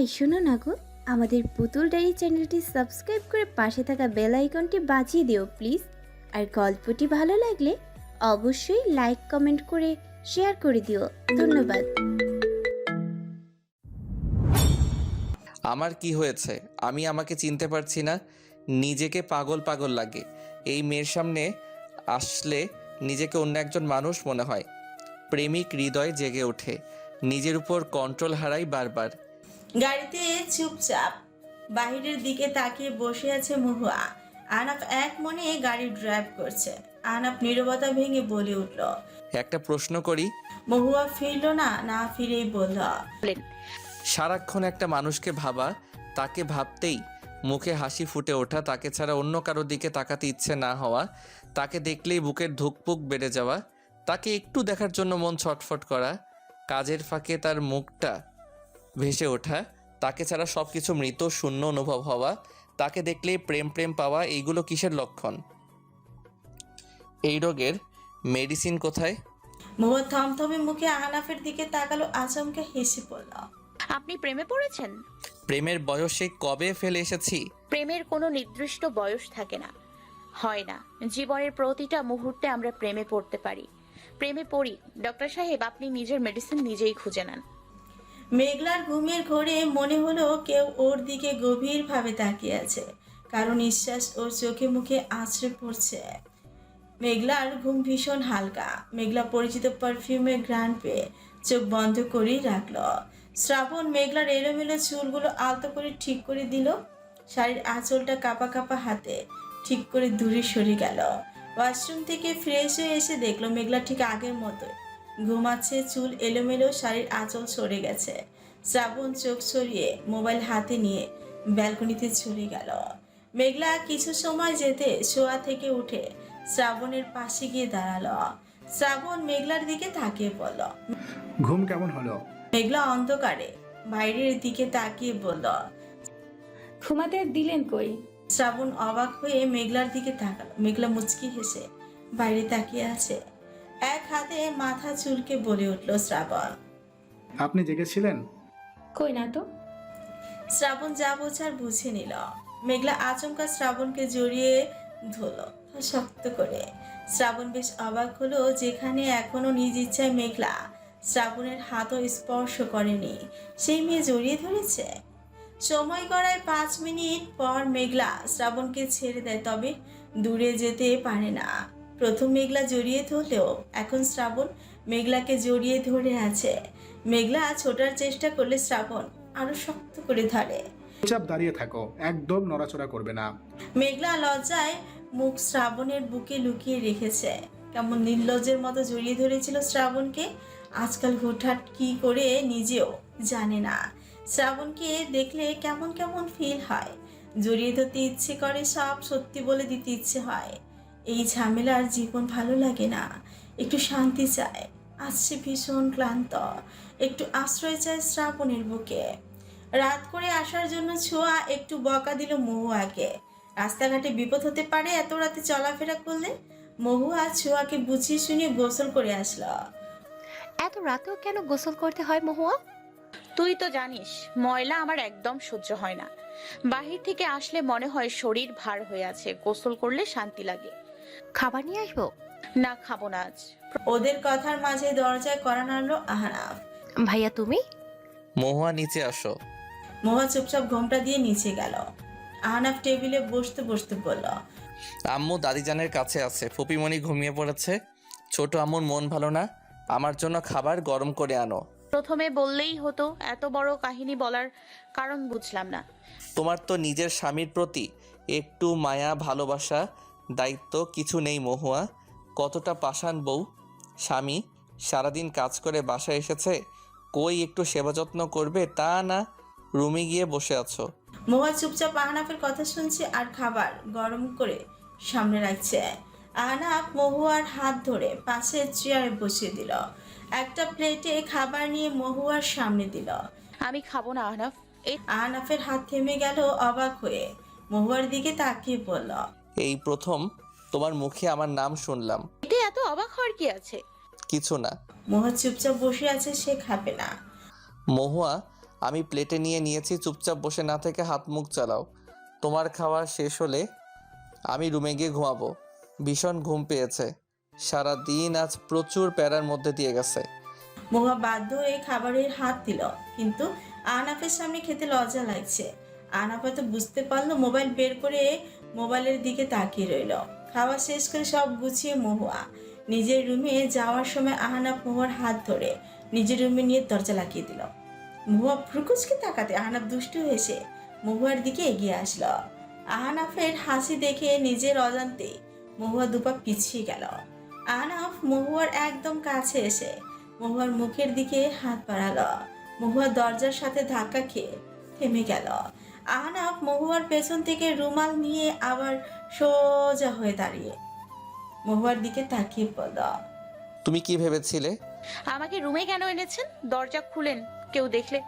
এই শোনো না গো, আমাদের পুতুল ডায়েরি চ্যানেলটি সাবস্ক্রাইব করে পাশে থাকা বেল আইকনটি বাজিয়ে দিও প্লিজ। আর গল্পটি ভালো লাগলে অবশ্যই লাইক কমেন্ট করে শেয়ার করে দিও। ধন্যবাদ। আমার কি হয়েছে? আমি আমাকে চিনতে পারছি না। নিজেকে পাগল পাগল লাগে। এই মেয়ের সামনে আসলে নিজেকে অন্য একজন মানুষ মনে হয়। প্রেমিক হৃদয় জেগে ওঠে। নিজের উপর কন্ট্রোল হারাই বারবার। গাড়িতে চুপচাপ বাহিরের দিকে তাকিয়ে বসে আছে মহুয়া। আহনাফ এক মনে গাড়ি ড্রাইভ করছে। আহনাফ নীরবতা ভেঙে বলে উঠল। একটা প্রশ্ন করি। মহুয়া ফিরল না, না ফিরেই বলল, সারাক্ষণ একটা মানুষকে ভাবা, তাকে ভাবতেই মুখে হাসি ফুটে ওঠা, তাকে ছাড়া অন্য কারোর দিকে তাকাতে ইচ্ছে না হওয়া, তাকে দেখলেই বুকের ধুকপুক বেড়ে যাওয়া, তাকে একটু দেখার জন্য মন ছটফট করা, কাজের ফাঁকে তার মুখটা ভেসে ওঠা, তাকে ছাড়া সব কিছু মৃত শূন্য অনুভব হওয়া, তাকে দেখলেই প্রেম প্রেম পাওয়া, এইগুলো কিসের লক্ষণ? এই রোগের মেডিসিন কোথায়? মহুয়া থমথমে মুখে আহনাফের দিকে তাকালো, আচমকা হেসে পড়ল। আপনি প্রেমে পড়েছেন? প্রেমের বয়সে কবে ফেলে এসেছি? প্রেমের কোনো নির্দিষ্ট বয়স থাকে না, হয় না। জীবনের প্রতিটা মুহূর্তে আমরা প্রেমে পড়তে পারি। প্রেমে পড়ি। ডক্টর সাহেব, আপনি নিজের মেডিসিন নিজেই খুঁজে নেন। মেঘলার ঘুমের ঘোরে মনে হলো কেউ ওর দিকে গভীরভাবে তাকিয়ে আছে, কারণ নিঃশ্বাস ওর চোখে মুখে আছড়ে পড়ছে। মেঘলার ঘুম ভীষণ হালকা। মেঘলা পরিচিত পারফিউমের ঘ্রাণ পেয়ে চোখ বন্ধ করেই রাখলো। শ্রাবণ মেঘলার এলোমেলো চুলগুলো আলতো করে ঠিক করে দিল। শাড়ির আঁচলটা কাঁপা কাঁপা হাতে ঠিক করে দূরে সরে গেল। ওয়াশরুম থেকে ফ্রেশ হয়ে এসে দেখলো মেঘলা ঠিক আগের মতোই ঘুমাচ্ছে। চুল এলোমেলো, শাড়ির আঁচল সরে গেছে। শ্রাবণ চোখ সরিয়ে মোবাইল হাতে নিয়ে ব্যালকনিতে চলে গেল। মেঘলা কিছু সময় যেতে শোয়া থেকে উঠে শ্রাবণের পাশে গিয়ে দাঁড়ালো। শ্রাবণ মেঘলার দিকে তাকিয়ে পড়ল। ঘুম কেমন হলো? মেঘলা অন্ধকারে বাইরের দিকে তাকিয়ে বলল। ঘুমাতে দিলেন কই? শ্রাবণ অবাক হয়ে মেঘলার দিকে তাকালো। মেঘলা মুচকি হেসে বাইরে তাকিয়ে আছে। এক হাতে মাথা চুলকে বলে উঠল শ্রাবণ। আপনি জেগেছিলেন? কই না তো। শ্রাবণ যা বোঝার বুঝে নিল। মেঘলা আচমকা শ্রাবণকে জড়িয়ে ধরল শক্ত করে। শ্রাবণ বেশ অবাক হলো, যেখানে এখনো নিজ ইচ্ছায় মেঘলা শ্রাবণের হাতও স্পর্শ করেনি, সেই মেয়ে জড়িয়ে ধরেছে। সময় গড়ায় 5 মিনিট পর মেঘলা শ্রাবণকে ছেড়ে দেয়, তবে দূরে যেতে পারে না। প্রথম মেঘলা জড়িয়ে ধরলেও এখন শ্রাবণ মেঘলাকে জড়িয়ে ধরে আছে। মেঘলা ছোটার চেষ্টা করলে শ্রাবণ আরো শক্ত করে ধরে। চুপচাপ দাঁড়িয়ে থাকো, একদম নড়াচড়া করবে না। মেঘলা লজ্জায় মুখ শ্রাবণের বুকে লুকিয়ে রেখেছে। কেমন নির্লজ্জের মতো জড়িয়ে ধরেছিল শ্রাবণকে। আজকাল হঠাৎ কি করে নিজেও জানে না। শ্রাবণকে দেখলে কেমন কেমন ফিল হয়, জড়িয়ে ধরতে ইচ্ছে করে, সব সত্যি বলে দিতে ইচ্ছে হয়। এই ঝামেলার জীবন ভালো লাগে না, একটু শান্তি চায়। আজ সে ভীষণ ক্লান্ত, একটু আশ্রয় চায় শ্রাবণের বুকে। রাত করে আসার জন্য ছোঁয়া একটু বকা দিল মহুয়াকে। রাস্তাঘাটে বিপদ হতে পারে এত রাতে চলাফেরা করলে। মহুয়া ছোঁয়াকে বুঝিয়ে শুনিয়ে গোসল করে আসলো। এত রাতেও কেন গোসল করতে হয় মহুয়া? তুই তো জানিস ময়লা আমার একদম সহ্য হয় না। বাহির থেকে আসলে মনে হয় শরীর ভার হয়ে আছে, গোসল করলে শান্তি লাগে। খাবার নিয়ে আসবো? না, খাবো না আজ। ওদের কথার মাঝে দরজায় কড়া নাড়লো আহনাফ। ভাইয়া তুমি? মহুয়া নিচে আসো। মহুয়া চুপচাপ ঘোমটা দিয়ে নিচে গেল। আহনাফ টেবিলে বসতে বসতে বলল। আম্মু দাদিজানের কাছে আছে, ফুপিমণি ঘুমিয়ে পড়েছে, ছোট আম্মুর মন ভালো না, আমার জন্য খাবার গরম করে আনো। প্রথমে বললেই হতো, এত বড় কাহিনী বলার কারণ বুঝলাম না। তোমার তো নিজের স্বামীর প্রতি একটু মায়া ভালোবাসা দায়িত্ব কিছু নেই মহুয়া। কতটা পাষাণ বউ। স্বামী সারাদিন কাজ করে বাসায় এসেছে, কই একটু সেবা যত্ন করবে তা না, রুমে গিয়ে বসে আছো। মহুয়া চুপচাপ আহনাফের কথা শুনছে আর খাবার গরম করে সামনে রাখছে। আহনাফ মহুয়ার হাত ধরে পাশের চেয়ারে বসিয়ে দিল। একটা প্লেটে খাবার নিয়ে মহুয়ার সামনে দিল। আমি খাবো না আহনাফ। আহনাফের হাত থেমে গেল অবাক হয়ে। মহুয়ার দিকে তাকিয়ে বলল। এই প্রথম তোমার মুখে আমার নাম শুনলাম। এতে এত অবাক হওয়ার কি আছে? কিছু না। মহুয়া চুপচাপ বসে আছে, সে খাবে না। মহুয়া আমি প্লেটে নিয়ে নিয়েছি, চুপচাপ বসে না থেকে হাত মুখ চালাও। তোমার খাওয়া শেষ হলে আমি রুমে গিয়ে ঘুমাবো। ভীষণ ঘুম পেয়েছে, সারা দিন আজ প্রচুর প্যারার মধ্যে দিয়ে গেছে। মহুয়া বাধ্য হয়ে খাবারের হাত দিল, কিন্তু আহনাফের সামনে খেতে লজ্জা লাগছে। আহনাফ হয়তো বুঝতে পারলো, মোবাইল বের করে মোবাইলের দিকে তাকিয়ে রইল। খাওয়া শেষ করে সব গুছিয়ে মহুয়া নিজের রুমে যাওয়ার সময় আহনাফ মহুয়ার হাত ধরে নিজের রুমে নিয়ে দরজা লাগিয়ে দিল। মহুয়া ফ্রুকুচকে তাকাতে আহনাফ দুষ্টু হেসে মহুয়ার দিকে এগিয়ে আসলো। আহনাফের হাসি দেখে নিজের অজান্তে মহুয়া দুপা পিছিয়ে গেল। আহনাফ মহুয়ার একদম কাছে এসে মহুয়ার মুখের দিকে হাত বাড়ালো। মহুয়া দরজার সাথে ধাক্কা খেয়ে থেমে গেল। আহনাফ মহুয়ার পেছন থেকে রুমাল নিয়ে আবার সোজা হয়ে দাঁড়িয়ে মহুয়ার দিকে তাকিয়ে বলল, তুমি কি ভেবেছিলে? আমাকে রুমে কেন এনেছেন? দরজা খুলেন, কেউ দেখলে।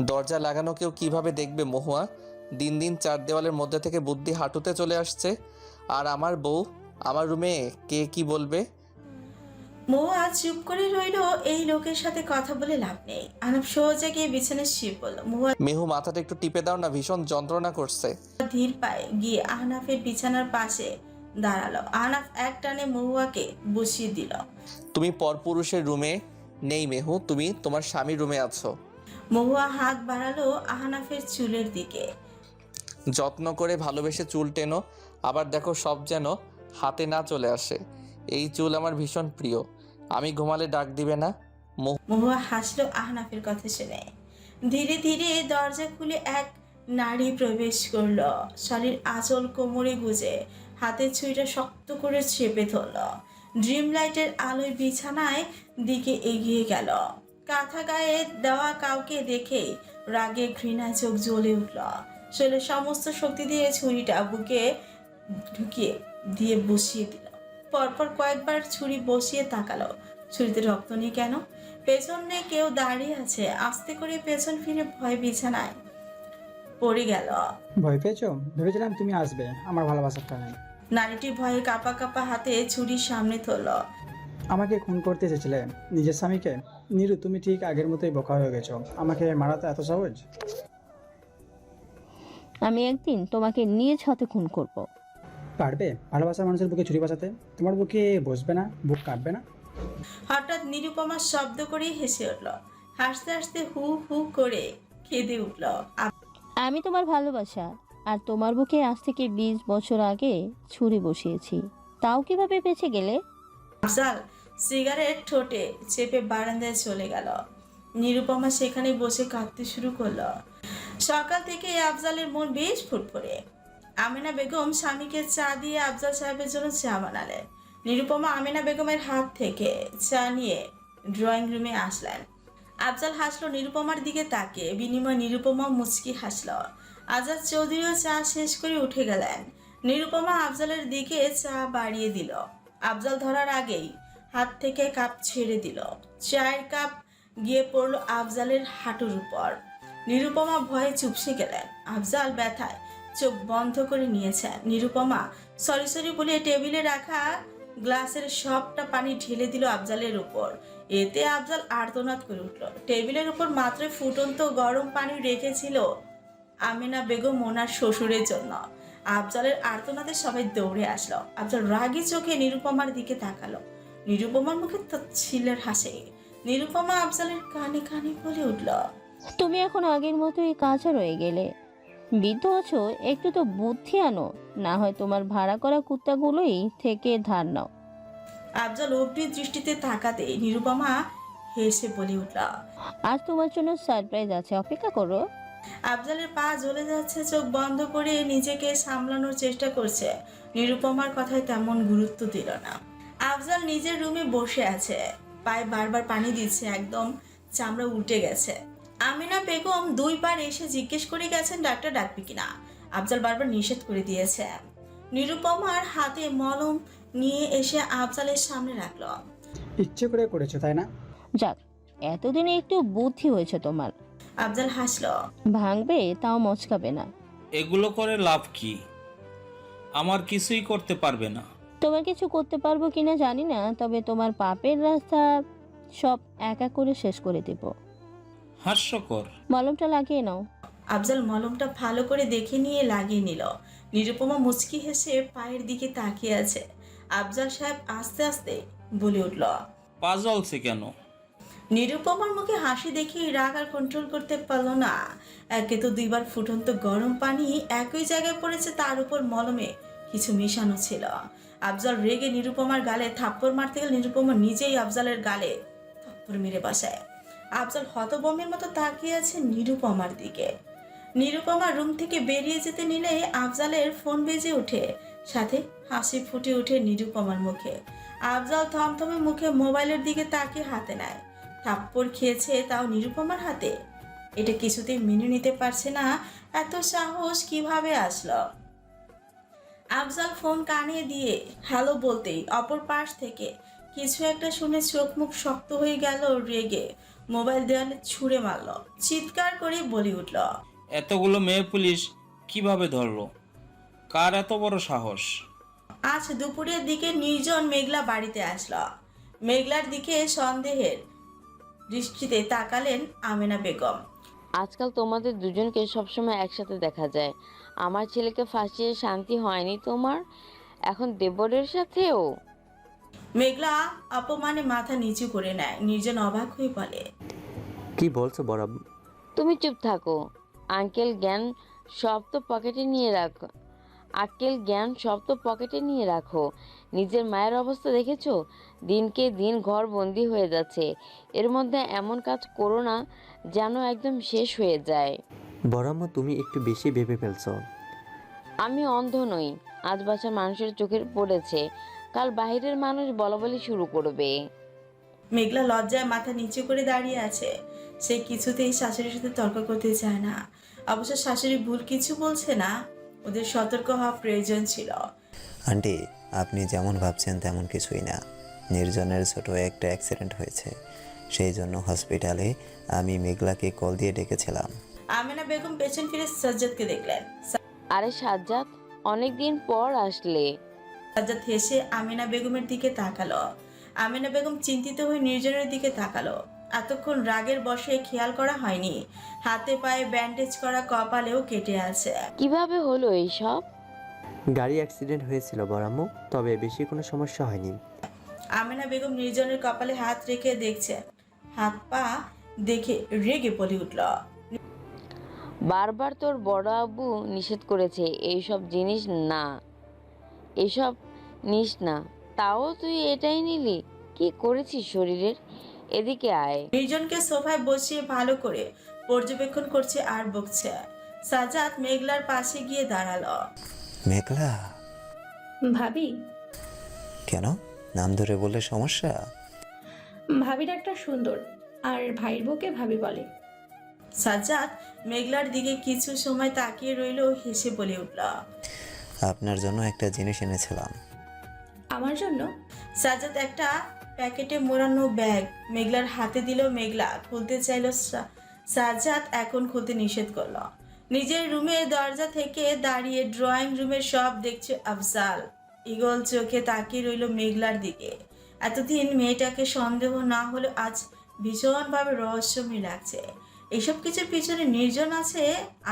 দরজা লাগানো কেউ কিভাবে দেখবে মহুয়া? দিন দিন চার দেওয়ালের মধ্যে থেকে বুদ্ধি হাঁটুতে চলে আসছে। আর আমার বউ আমার রুমে, কে কি বলবে? মহুয়া চুপ করে রইল। এই লোকের সাথে কথা বলে লাভ নেই। আহনাফ সোজা গিয়ে বিছানায় শুয়ে পড়ল। মহুয়া মেহু, মাথাটা একটু টিপে দাও না, ভীষণ যন্ত্রণা করছে। ধীর পায়ে গিয়ে আহনাফের বিছানার পাশে দাঁড়ালো। আহনাফ এক টানে মহুয়াকে বসিয়ে দিল। তুমি পরপুরুষের রুমে নেই মেহু, তুমি তোমার স্বামীর রুমে আছো। মহুয়া হাত বাড়ালো আহনাফের চুলের দিকে। যত্ন করে ভালোবেসে চুল টেনো, আবার দেখো সব যেন হাতে না চলে আসে। এই চুল আমার ভীষণ প্রিয়। আমি ঘুমালে ডাক দিবে না? মহুয়া হাসলো আহনাফের কথা শুনে। ধীরে ধীরে দরজা খুলে এক নারী প্রবেশ করলো। শাড়ির আঁচল কোমরে গুজে হাতের ছুরিটা শক্ত করে চেপে ধরল। ড্রিম লাইটের আলোয় বিছানায় দিকে এগিয়ে গেল। কাঁথা গায়ে দেওয়া কাউকে দেখেই রাগে ঘৃণায় চোখ জ্বলে উঠল। শরীরের সমস্ত শক্তি দিয়ে ছুরিটা বুকে ঢুকিয়ে দিয়ে বসিয়ে দিল। পরপর কয়েকবার ছুরি বসিয়ে তাকালো, ছুরিতে রক্ত নেই কেন? পেছনে কেউ দাঁড়িয়ে আছে। আস্তে করে পেছন ফিরে ভয় বিছানায় পড়ে গেল। ভয় পেয়েছো? ভেবেছিলাম তুমি আসবে আমার ভালোবাসার টানে। নারীটি ভয়ে কাঁপা কাঁপা হাতে ছুরির সামনে ধরল। আমাকে খুন করতে এসেছিলে নিজের স্বামীকে? নীরু, তুমি ঠিক আগের মতোই বোকা হয়ে গেছো। আমাকে মারাতে এত সহজ? আমি একদিন তোমাকে নিজ হাতে খুন করব। পারবে ভালোবাসার মানুষের বুকে ছুরি বসাতে? তোমার বুকে বসবে না? বুক কাঁপবে না? হঠাৎ নিরুপমা শব্দ করে হেসে উঠল। হাসতে হাসতে হু হু করে কেঁদে উঠল। আমি তোমার ভালোবাসা আর তোমার বুকে আজ থেকে 20 বছর আগে ছুরি বসিয়েছি, তাও কিভাবে বেঁচে গেলে? আফজাল সিগারেট ঠোঁটে চেপে বারান্দায় চলে গেল। নিরুপমা সেখানে বসে কাঁদতে শুরু করলো। সকাল থেকে আফজালের মন বেশ ফুটফুটে। আমেনা বেগম স্বামীকে চা দিয়ে আফজাল সাহেবের জন্য চা বানালেন। নিরুপমা আমেনা বেগমের হাত থেকে চা নিয়ে ড্রয়িং রুমে আসলেন। আফজাল হাসলো নিরুপমার দিকে তাকিয়ে। বিনিময় নিরুপমা মুচকি হাসলো। আজাদ চৌধুরীও চা শেষ করে উঠে গেলেন। নিরুপমা আফজালের দিকে চা বাড়িয়ে দিল। আফজাল ধরার আগেই হাত থেকে কাপ ছেড়ে দিল। চায়ের কাপ গিয়ে পড়লো আফজালের হাঁটুর উপর। নিরুপমা ভয়ে চুপসে গেলেন। আফজাল ব্যথায় চোখ বন্ধ করে নিয়েছেন। নিরুপমা সরি সরি বলে টেবিলে রাখা গ্লাসের সবটা পানি ঢেলে দিল আফজালের উপর। এতে আফজাল আর্তনাদ করে উঠল। টেবিলের উপর মাত্র ফুটন্ত গরম পানি রেখেছিল আমিনা বেগম ওনার শ্বশুরের জন্য। আফজালের আর্তনাদে সবাই দৌড়ে আসলো। আফজাল রাগী চোখে নিরুপমার দিকে তাকালো। নিরুপমার মুখে তাচ্ছিল্যের হাসি। নিরুপমা আফজালের কানে কানে বলে উঠল, তুমি এখন আগের মতোই কাঁচা রয়ে গেলে। বৃদ্ধ আছো, একটু তো বুদ্ধি আনো, না হয় তোমার ভাড়া করা কুত্তাগুলোই থেকে ধার নাও। আফজাল অগ্নি দৃষ্টিতে তাকাতে নিরুপমা হেসে বলে উঠল, আজ তোমার জন্য সারপ্রাইজ আছে, অপেক্ষা করো। আফজালের পা জ্বলে যাচ্ছে। চোখ বন্ধ করে নিজেকে সামলানোর চেষ্টা করছে। নিরুপমার কথায় তেমন গুরুত্ব দিল না। আফজাল নিজের রুমে বসে আছে, পায়ে বারবার পানি দিচ্ছে, একদম চামড়া উল্টে গেছে। আমিনা বেগম 2 বার এসে জিজ্ঞেস করে গেছেন ডাক্তার ডাকবি কিনা। আফজাল বারবার নিষেধ করে দিয়েছে। নিরুপমার হাতে মলম নিয়ে এসে আফজালের সামনে রাখলো। ইচ্ছে করে করেছো তাই না? যাক, এতদিনে একটু বুদ্ধি হয়েছে তোমার। আফজাল হাসলো। ভাঙবে তাও মচকাবে না। এগুলো করে লাভ কি? আমার কিছুই করতে পারবে না। তোমার কিছু করতে পারবো কিনা জানি না, তবে তোমার পাপের রাস্তা সব একা করে শেষ করে দেব। হাস্যকর। মলমটা লাগিয়ে নাও। আফজাল মলমটা ভালো করে দেখে নিয়ে লাগিয়ে নিল। নিরুপমা মুচকি হেসে পায়ের দিকে তাকিয়ে আছে। আফজাল সাহেব আস্তে আস্তে বলে উঠল। পা জ্বলছে কেন? নিরুপমার মুখে হাসি দেখে রাগ আর কন্ট্রোল করতে পারল না। একে তো দুইবার ফুটন্ত গরম পানি একই জায়গায় পড়েছে, তার উপর মলমে কিছু মিশানো ছিল। আফজাল রেগে নিরুপমার গালে থাপ্পড় মারতে গেলে নিরুপমা নিজেই আফজালের গালে থাপ্পড় মেরে বসায়। আফজাল হতবম্বের মতো তাকিয়ে আছে নিরুপমার দিকে। নিরুপমা রুম থেকে বেরিয়ে যেতে নিলে আফজালের ফোন বেজে ওঠে, সাথে হাসি ফুটে ওঠে নিরুপমার মুখে। আফজাল থমথমে মুখে মোবাইলের দিকে তাকিয়ে হাতে নেয়। থাপ্পড় খেয়েছে তাও নিরুপমার হাতে। এটা কিছুতেই মেনে নিতে পারছে না, এত সাহস কিভাবে আসলো। আফজাল ফোন কানে দিয়ে হ্যালো বলতেই অপর পাশ থেকে কিছু একটা শুনে চোখ মুখ শক্ত হয়ে গেল। রেগে মোবাইল দেওয়ালে ছুঁড়ে মারল, চিৎকার করে বলে উঠল। এতগুলো মেয়ে পুলিশ কিভাবে ধরলো? কার এত বড় সাহস? আজ দুপুরের দিকে নির্জন মেঘলা বাড়িতে আসলো। মেঘলার দিকে সন্দেহের দৃষ্টিতে তাকালেন আমেনা বেগম। আজকাল তোমাদের দুজনকে সবসময় একসাথে দেখা যায়। আমার ছেলেকে ফাঁসিয়ে শান্তি হয়নি তোমার, এখন দেবরের সাথেও? মেঘলা অপমানে মাথা নিচু করে নেয়। নির্জন অবাক হয়ে বলে, কি বলছো বড়? তুমি চুপ থাকো। আঙ্কেল জ্ঞান সব তো পকেটে নিয়ে রাখো। আক্কেল জ্ঞান সব তো পকেটে নিয়ে রাখো। নিজের মায়ের অবস্থা দেখেছো? দিনকে দিন ঘর বন্দি হয়ে যাচ্ছে। এর মধ্যে এমন কাজ করো না যেন একদম শেষ হয়ে যায়। বড়াম্মা, তুমি একটু বেশি ভেবে ফেলছো। আমি অন্ধ নই। আজ বাসার মানুষের চোখে পড়েছে, কাল বাইরের মানুষ বলাবলি শুরু করবে। মেঘলা লজ্জায় মাথা নিচু করে দাঁড়িয়ে আছে। সে কিছুতেই শাশুড়ির সাথে তর্ক করতে চায় না। অবশ্য শাশুড়ি ভুল কিছু বলছে না, ওদের সতর্ক হওয়া প্রয়োজন ছিল। আন্টি, আপনি যেমন ভাবছেন তেমন কিছুই না। নির্জনের ছোট একটা অ্যাক্সিডেন্ট হয়েছে, সেই জন্য হসপিটালে আমি মেঘলাকে কল দিয়ে ডেকেছিলাম। আমেনা বেগম পেছন ফিরে সাজ্জাদকে দেখলেন। আরে সাজ্জাদ, অনেকদিন পর আসলে। সাজ্জাদ হেসে আমেনা বেগমের দিকে তাকালো। আমেনা বেগম চিন্তিত হয়ে নির্জনের দিকে তাকালো। এতক্ষণ রাগের বশে খেয়াল করা হয়নি, হাতে পায়ে ব্যান্ডেজ করা, কপালেও কেটে আছে। কিভাবে হলো এইসব? গাড়ি অ্যাক্সিডেন্ট হয়েছিল বড়াম্মু, তবে বেশি কোনো সমস্যা হয়নি। আমেনা বেগম নির্জনের কপালে হাত রেখে দেখছে। হাত পা দেখে রেগে বলে উঠল, বারবার তোর বড় আব্বু নিষেধ করেছে এইসব জিনিস না, এসব নিস না, তাও তুই এটাই নিলি। কি করেছিস শরীরের? এদিকে আয়। নির্জনকে সোফায় বসিয়ে ভালো করে পর্যবেক্ষণ করছে আর বকছে। সাজ্জাদ মেঘলার পাশে গিয়ে দাঁড়ালো। মেঘলা? ভাবি? কেন, নাম ধরে বললে সমস্যা? ভাবি ডাকটা সুন্দর, আর ভাইয়ের বউকে ভাবি বলে। সাজ্জাদ মেঘলার দিকে কিছু সময় তাকিয়ে রইল, হেসে বলে উঠল, আপনার জন্য একটা জিনিস এনেছিলাম। আমার জন্য? সাজ্জাদ একটা প্যাকেটে মোড়ানো ব্যাগ মেঘলার হাতে দিল। মেঘলা খুলতে চাইল, সাজ্জাদ এখন খুলতে নিষেধ করল। নিজের রুমের দরজা থেকে দাঁড়িয়ে ড্রয়িং রুমের সব দেখছে আফজাল। ঈগল চোখে তাকিয়ে রইল মেঘলার দিকে। এতদিন মেয়েটাকে সন্দেহ না হলে আজ ভীষণভাবে রহস্যময় লাগছে। এসব কিছুর পিছনে নির্জন আছে,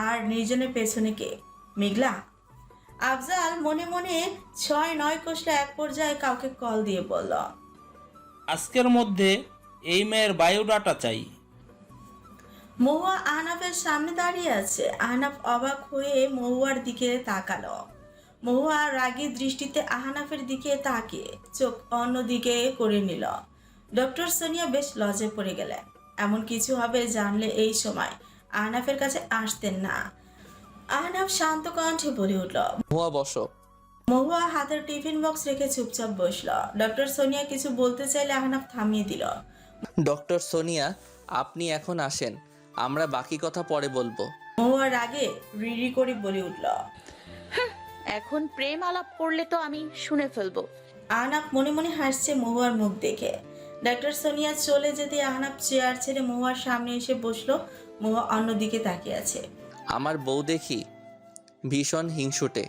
আর নির্জনের পেছনে কে? মেঘলা। আফজাল মনে মনে 6-9 কষলে এক পর্যায়ে কাউকে কল দিয়ে বলল, আজকের মধ্যে এই মেয়ের বায়োডাটা চাই। মহুয়া আহনাফের সামনে দাঁড়িয়ে আছে। আহনাফ অবাক হয়ে মহুয়ার দিকে তাকালো। মহুয়া রাগী দৃষ্টিতে আহনাফের দিকে তাকিয়ে চোখ অন্যদিকে করে নিল। ডক্টর সোনিয়া বেশ লজ্জে পড়ে গেলেন। এমন কিছু হবে জানলে এই সময় আহনাফের কাছে আসতেন না। আহনাফ শান্ত কণ্ঠে বলে উঠল, মহুয়া বসো। মহুয়া হাতের টিফিন বক্স রেখে চুপচাপ বসল। ডক্টর সোনিয়া কিছু বলতে চাইলে আহনাফ থামিয়ে দিল। ডক্টর সোনিয়া, আপনি এখন আসেন, আমরা বাকি কথা পরে বলবো। মহুয়ার আগে রিরি করে বলে উঠল, এখন প্রেম আলাপ করলে তো আমি শুনে ফেলবো। আহনাফ মনে মনে হাসছে মহুয়ার মুখ দেখে। ডক্টর সোনিয়া চলে যেতে আহনাফ চেয়ার ছেড়ে মহুয়ার সামনে এসে বসলো। মহুয়া অন্যদিকে তাকিয়ে আছে। আমার বউ দেখি ভীষণ হিংসুটে,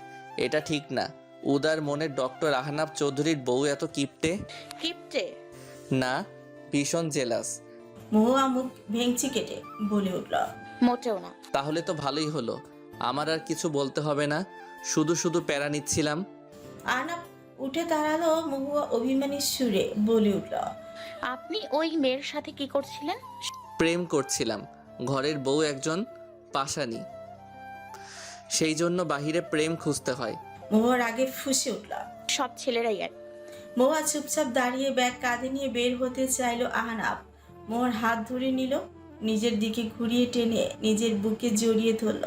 এটা ঠিক না। উদার মনের ডক্টর আহনাফ চৌধুরীর বউ এত কিপটে? কিপটে না, ভীষণ জেলাস। মহুয়া মুখ ভেঙচি কেটে বলে উঠল, মোটেও না। তাহলে তো ভালোই হলো, আমার আর কিছু বলতে হবে না, শুধু শুধু প্যারা নিচ্ছিলাম। আহনাফ উঠে দাঁড়ালো। মহুয়া অভিমানী সুরে বলে উঠল, আপনি ওই মেয়ের সাথে কি করছিলেন? প্রেম করছিলাম, ঘরের বউ একজন পাশানি, সেই জন্য বাহিরে প্রেম খুঁজতে হয়। মহুয়ার আগে ফুঁসে উঠল। সব ছেলেরাই এক। মহুয়া চুপচাপ দাঁড়িয়ে ব্যাগ কাঁধে নিয়ে বের হতে চাইলো। আহনাফ মহুয়ার হাত ধরে নিল, নিজের দিকে ঘুরিয়ে টেনে নিজের বুকে জড়িয়ে ধরল,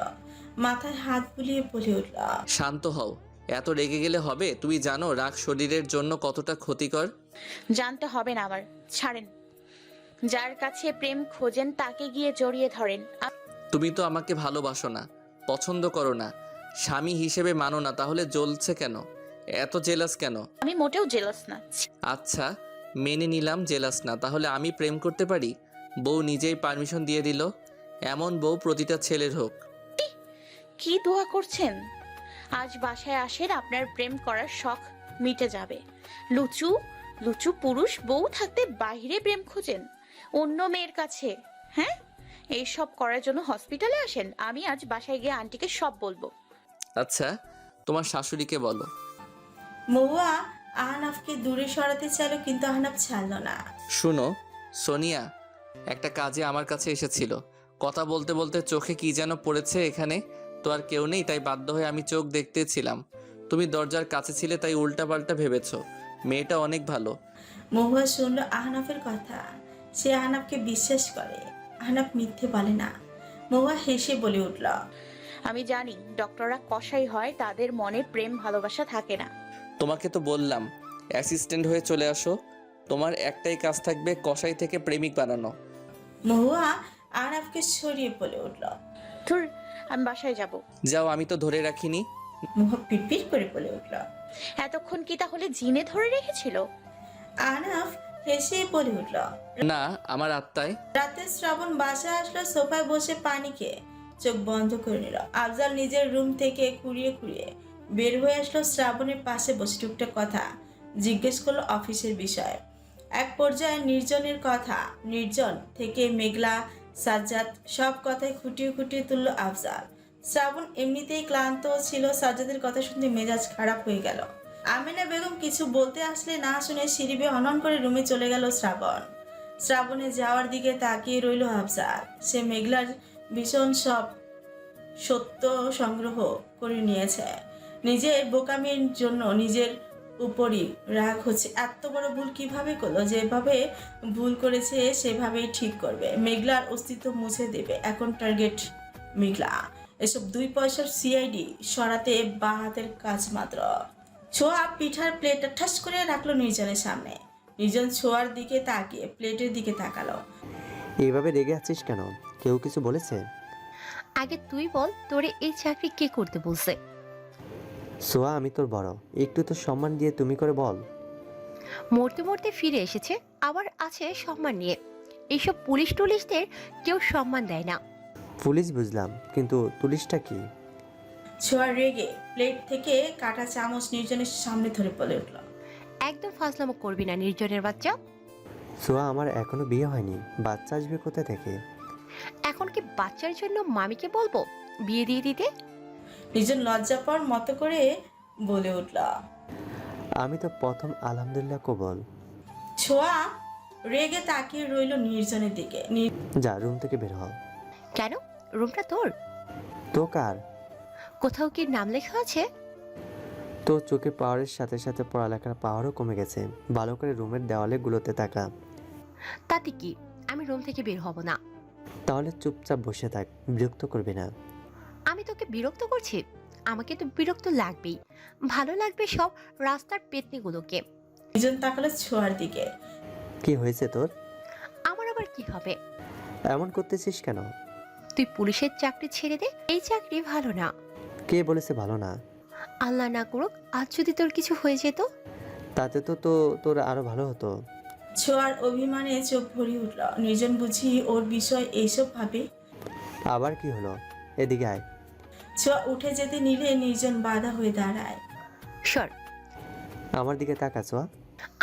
মাথায় হাত বুলিয়ে বলে উঠল, শান্ত হও, এত রেগে গেলে হবে? তুমি জানো রাগ শরীরের জন্য কতটা ক্ষতিকর? জানতে হবে না আমার, ছাড়েন। যার কাছে প্রেম খোঁজেন তাকে গিয়ে জড়িয়ে ধরেন। তুমি তো আমাকে ভালোবাসো না, পছন্দ করো না, স্বামী হিসেবে মানো না, তাহলে জ্বলছে কেন? এত জেলাস কেন? আমি মোটেও জেলাস না। আচ্ছা, মেনে নিলাম জেলাস না, তাহলে আমি প্রেম করতে পারি? বউ নিজেই পারমিশন দিয়ে দিল, এমন বউ প্রতিটা ছেলের হোক। কি দোয়া করছেন? আজ বাসায় আসেন, আপনার প্রেম করার শখ মিটে যাবে। লুচু লুচু পুরুষ বউ থাকতে বাইরে প্রেম খোঁজেন অন্য মেয়ের কাছে? হ্যাঁ, এইসব করার জন্য হসপিটালে আসেন? আমি আজ বাসায় গিয়ে আন্টিকে সব বলবো। আচ্ছা, তোমার শাশুড়িকে বলো। মহুয়া আহনাফকে দূরে সরাতে চাইলো, কিন্তু আহনাফ ছাড়ল না। শুনো সোনিয়া, একটা কাজে আমার কাছে এসেছিল, কথা বলতে বলতে চোখে কি যেন পড়েছে, এখানে তো আর কেউ নেই, তাই বাধ্য হয়ে আমি চোখ দেখতেছিলাম, তুমি দরজার কাছে ছিলে, তাই উল্টাপাল্টা ভেবেছো। মেয়েটা অনেক ভালো। মহুয়া শুনল আহনাফের কথা, সে আহনাফকে বিশ্বাস করে, আহনাফ মিথ্যে বলে না। মহুয়া হেসে বলে উঠল, আমি জানি ডক্টররা কসাই হয়, তাদের মনে প্রেম ভালোবাসা থাকে না। তোমাকে তো বললাম অ্যাসিস্ট্যান্ট হয়ে চলে আসো, তোমার একটাই কাজ থাকবে, কসাই থেকে প্রেমিক বানানো। মহুয়া আহনাফকে সরিয়ে বলে উঠল, ধুর, আমি বাসায় যাব। যাও, আমি তো ধরে রাখিনি। মহুয়া পিটপিট করে বলে উঠল, এতক্ষণ কি তাহলে জিনে ধরে রেখেছিল? আহনাফ হেসে বলে উঠল, না, আমার আত্মায়। রাতে শ্রাবণ বাসায় আসলো, সোফায় বসে পানি খেয়ে চোখ বন্ধ করে নিল। আফজাল নিজের রুম থেকে কুড়িয়ে কুড়িয়ে বের হয়ে আসলো, শ্রাবণের পাশে বসে টুকটাক কথা জিজ্ঞেস করলো অফিসের বিষয়ে। এক পর্যায়ে নির্জনের কথা, নির্জন থেকে মেঘলা, সাজ্জাদ, সব কথাই খুঁটিয়ে খুঁটিয়ে তুললো আফজাল। শ্রাবণ এমনিতেই ক্লান্ত ছিল, সাজ্জাদের কথা শুনতে মেজাজ খারাপ হয়ে গেল। আমিনা বেগম কিছু বলতে আসলে না শুনে সিঁড়ি বেয়ে হনন করে রুমে চলে গেল শ্রাবণ। শ্রাবণে যাওয়ার দিকে তাকিয়ে রইল আফজাল। সে মেঘলার ভীষণ সব সত্য সংগ্রহ করে নিয়েছে, নিজের বোকামির জন্য নিজের উপরই রাগ হচ্ছে। এত বড় ভুল কিভাবে করলো? যেভাবে ভুল করেছে সেভাবেই ঠিক করবে, মেঘলার অস্তিত্ব মুছে দেবে। এখন টার্গেট মেঘলা। এসব 2 পয়সার সিআইডি সরাতে বা হাতের কাজ মাত্র। ছোঁয়া পিঠার প্লেটটা ঠাস করে রাখলো নির্জনের সামনে। নির্জন ছোঁয়ার দিকে তাকিয়ে প্লেটের দিকে তাকালো। এইভাবে রেগে আছিস কেন? কেউ কিছু বলেছে? আগে তুই বল, তোরে এই চাকরি কে করতে বলছে? সোয়া, আমি তোর বড়, একটু তো সম্মান দিয়ে তুমি করে বল। মরতে মরতে ফিরে এসেছে, আবার আছে সম্মান নিয়ে। এইসব পুলিশ টুলিশদের কেউ সম্মান দেয় না। পুলিশ বুঝলাম, কিন্তু পুলিশটা কি? ছোঁয়া রেগে প্লেট থেকে কাটা চামচ নির্জনের সামনে ধরে বলে উঠল, একদম ফাজলামো করবি না নির্জনের বাচ্চা। সোয়া, আমার এখনো বিয়ে হয়নি, বাচ্চা আসবে কোথা থেকে? এখন কি বাচ্চার জন্য মামিকে বলবো বিয়ে দিয়ে দিতে? নির্জন লজ্জা পাওয়ার মতো করে বলে উঠল। আমি তো প্রথম আলহামদুলিল্লাহ কবল। ছোঁয়া রেগে তাকিয়ে রইল নির্জনের দিকে। যা, রুম থেকে বের হ। কেন? রুমটা তোর? তো কার? কোথাও কি নাম লেখা আছে? তোর চোখে পাওয়ারের সাথে সাথে পড়ালেখার পাওয়ারও কমে গেছে, ভালো করে রুমের দেওয়ালে গুলোতে তাকা। তাতে কি, আমি রুম থেকে বের হব না। তাহলে চুপচাপ বসে থাক, বিরক্ত করবি না। আমি তোকে বিরক্ত করছি? আমাকে তো বিরক্ত লাগবেই, ভালো লাগবে সব রাস্তার পেতনিগুলোকে। নির্জন তাকালো ছোঁয়ার দিকে। কি হয়েছে তোর? আমার আবার কি হবে? এমন করতেছিস কেন? তুই পুলিশের চাকরি ছেড়ে দে, এই চাকরি ভালো না। কে বলেছে ভালো না? আল্লাহ না করুক আজ যদি তোর কিছু হয়ে যেত। তাতে তো তোর আরো ভালো হতো। ছোঁয়ার অভিমানে চোখ ভরে উঠল। নির্জন বুঝি ওর বিষয় এইসব ভাবে। আবার কি হলো? এদিকে আয়। ছোঁয়া উঠে যেতে নিলে নির্জন বাধা হয়ে দাঁড়ায়। সর। আমার দিকে তাকা ছোঁয়া।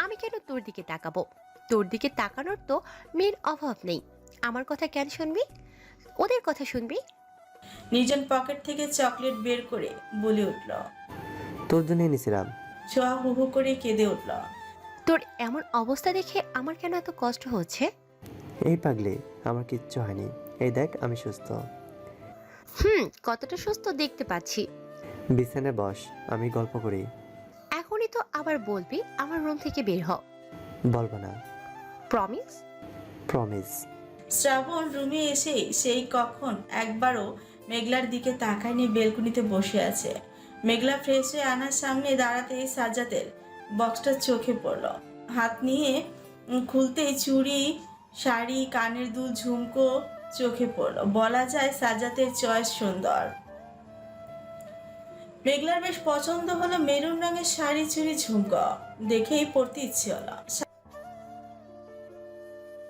আমি কেন তোর দিকে তাকাবো? তোর দিকে তাকানোর তো মেয়ের অভাব নেই। আমার কথা কেন শুনবি? ওদের কথা শুনবি। নির্জন পকেট থেকে চকলেট বের করে বলে উঠল। তোর জন্য এনেছিলাম। ছোঁয়া হু হু করে কেঁদে উঠল। তোর এমন অবস্থা দেখে আমার কেন এত কষ্ট হচ্ছে? এই পাগলি, আমার কিচ্ছু হয়নি। এই দেখ আমি সুস্থ। কতটা সুস্থ দেখতে পাচ্ছি। বিছানায় বস, আমি গল্প করি। এখনই তো আবার বলবি আমার রুম থেকে বের হ। বলবো না। প্রমিস? প্রমিস। শ্রাবণ রুমে এসে সেই কখন একবারও মেঘলার দিকে তাকায়নি, বেলকুনিতে বসে আছে। মেঘলা ফ্রেশ হয়ে আনার সামনে দাঁড়াতেই সাজ্জাদের বক্সটা চোখে পড়ল। হাত নিয়ে খুলতেই চুড়ি, শাড়ি, কানের দুল, ঝুমকো চোখে পড়ল। বলা যায় সাজ্জাদের চয়েস সুন্দর। মেঘলার বেশ পছন্দ হলো মেরুন রঙের শাড়ি, চুড়ি, ঝুমকো। দেখেই পড়তে ইচ্ছে হলো।